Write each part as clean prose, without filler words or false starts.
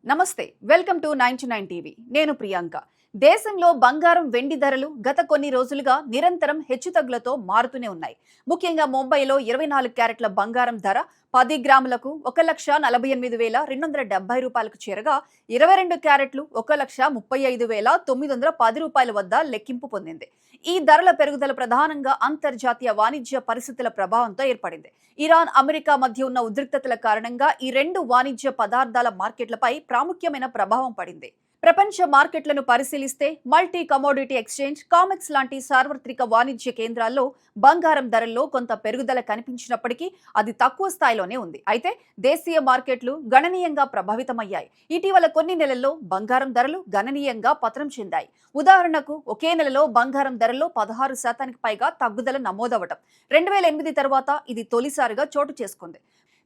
నమస్తే welcome to 99 TV నేను ప్రియాంక. దేశంలో బంగారం వెండి ధరలు గత కొన్ని రోజులుగా నిరంతరం హెచ్చుతగ్గులతో మారుతూనే ఉన్నాయి. ముఖ్యంగా ముంబైలో 24 క్యారెట్ల బంగారం ధర 10 గ్రాములకు 1,48,270 రూపాయలకు చేరగా 22 క్యారెట్లు 1,35,910 రూపాయల వద్ద లెక్కింపు పొందింది. ఈ ధరల పెరుగుదల ప్రధానంగా అంతర్జాతీయ వాణిజ్య పరిస్థితుల ప్రభావంతో ఏర్పడింది. ఇరాన్, అమెరికా మధ్య ఉన్న ఉద్రిక్తతల కారణంగా ఈ రెండు వాణిజ్య పదార్థాల మార్కెట్లపై ప్రాముఖ్యమైన ప్రభావం పడింది. ప్రపంచ మార్కెట్లను పరిశీలిస్తే మల్టీ కమోడిటీ ఎక్స్చేంజ్, కామెక్స్ లాంటి సార్వత్రిక వాణిజ్య కేంద్రాల్లో బంగారం ధరల్లో కొంత పెరుగుదల కనిపించినప్పటికీ అది తక్కువ స్థాయిలోనే ఉంది. అయితే దేశీయ మార్కెట్లు గణనీయంగా ప్రభావితమయ్యాయి. ఇటీవల కొన్ని నెలల్లో బంగారం ధరలు గణనీయంగా పతనం చెందాయి. ఉదాహరణకు ఒకే నెలలో బంగారం ధరల్లో 16% పైగా తగ్గుదల నమోదవటం 2008 తర్వాత ఇది తొలిసారిగా చోటు చేసుకుంది.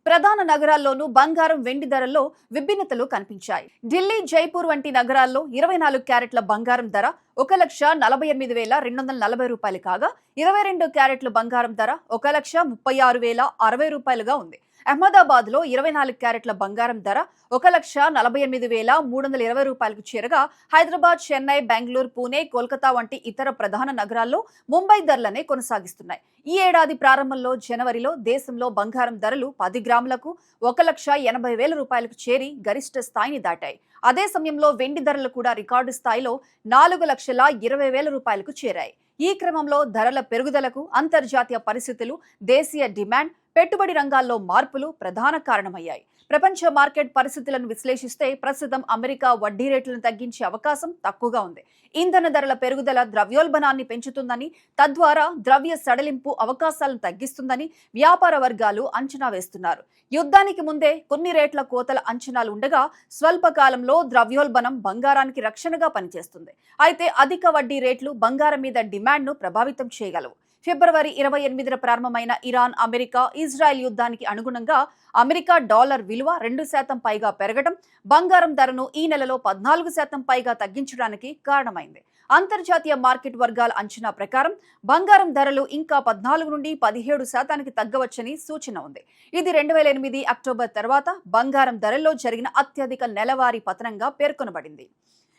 ప్రధాన నగరాల్లోనూ బంగారం వెండి ధరల్లో విభిన్నతలు కనిపించాయి. ఢిల్లీ, జైపూర్ వంటి నగరాల్లో 24 క్యారెట్ల బంగారం ధర 1,48,240 రూపాయలు కాగా 22 క్యారెట్ల బంగారం ధర 1,36,060 రూపాయలుగా ఉంది. అహ్మదాబాద్ లో 24 క్యారెట్ల బంగారం ధర 1,48,320 రూపాయలకు చేరగా హైదరాబాద్, చెన్నై, బెంగళూరు, పూణే, కోల్కతా వంటి ఇతర ప్రధాన నగరాల్లో ముంబై ధరలనే కొనసాగిస్తున్నాయి. ఈ ఏడాది ప్రారంభంలో జనవరిలో దేశంలో బంగారం ధరలు 10 గ్రాములకు 1,80,000 రూపాయలకు చేరి గరిష్ట స్థాయిని దాటాయి. అదే సమయంలో వెండి ధరలు కూడా రికార్డు స్థాయిలో 4,20,000 రూపాయలకు చేరాయి. ఈ క్రమంలో ధరల పెరుగుదలకు అంతర్జాతీయ పరిస్థితులు, దేశీయ డిమాండ్, పెట్టుబడి రంగాల్లో మార్పులు ప్రధాన కారణమయ్యాయి. ప్రపంచ మార్కెట్ పరిస్థితులను విశ్లేషిస్తే ప్రస్తుతం అమెరికా వడ్డీ రేట్లను తగ్గించే అవకాశం తక్కువగా ఉంది. ఇంధన ధరల పెరుగుదల ద్రవ్యోల్బణాన్ని పెంచుతుందని, తద్వారా ద్రవ్య సడలింపు అవకాశాలను తగ్గిస్తుందని వ్యాపార వర్గాలు అంచనా వేస్తున్నారు. యుద్ధానికి ముందే కొన్ని రేట్ల కోతల అంచనాలు ఉండగా స్వల్పకాలంలో ద్రవ్యోల్బణం బంగారానికి రక్షణగా పనిచేస్తుంది. అయితే అధిక వడ్డీ రేట్లు బంగారం మీద డిమాండ్ను ప్రభావితం చేయగలవు. ఫిబ్రవరి 28న ప్రారంభమైన ఇరాన్, అమెరికా, ఇజ్రాయెల్ యుద్ధానికి అనుగుణంగా అమెరికా డాలర్ విలువ 2% పైగా పెరగడం బంగారం ధరను ఈ నెలలో 14% పైగా తగ్గించడానికి కారణమైంది. అంతర్జాతీయ మార్కెట్ వర్గాల అంచనా ప్రకారం బంగారం ధరలు ఇంకా 14 నుండి 17% తగ్గవచ్చని సూచన ఉంది. ఇది 2008 అక్టోబర్ తర్వాత బంగారం ధరల్లో జరిగిన అత్యధిక నెలవారీ పతనంగా పేర్కొనబడింది.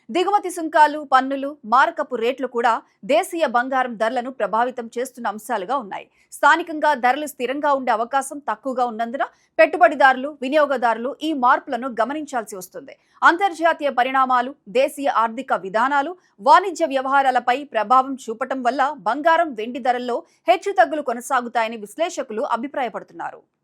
దిగుమతి సుంకాలు, పన్నులు, మారకపు రేట్లు కూడా దేశీయ బంగారం ధరలను ప్రభావితం చేస్తున్న అంశాలుగా ఉన్నాయి. స్థానికంగా ధరలు స్థిరంగా ఉండే అవకాశం తక్కువగా ఉన్నందున పెట్టుబడిదారులు, వినియోగదారులు ఈ మార్పులను గమనించాల్సి వస్తుంది. అంతర్జాతీయ పరిణామాలు, దేశీయ ఆర్థిక విధానాలు, వాణిజ్య వ్యవహారాలపై ప్రభావం చూపటం వల్ల బంగారం, వెండి ధరల్లో హెచ్చుతగ్గులు కొనసాగుతాయని విశ్లేషకులు అభిప్రాయపడుతున్నారు.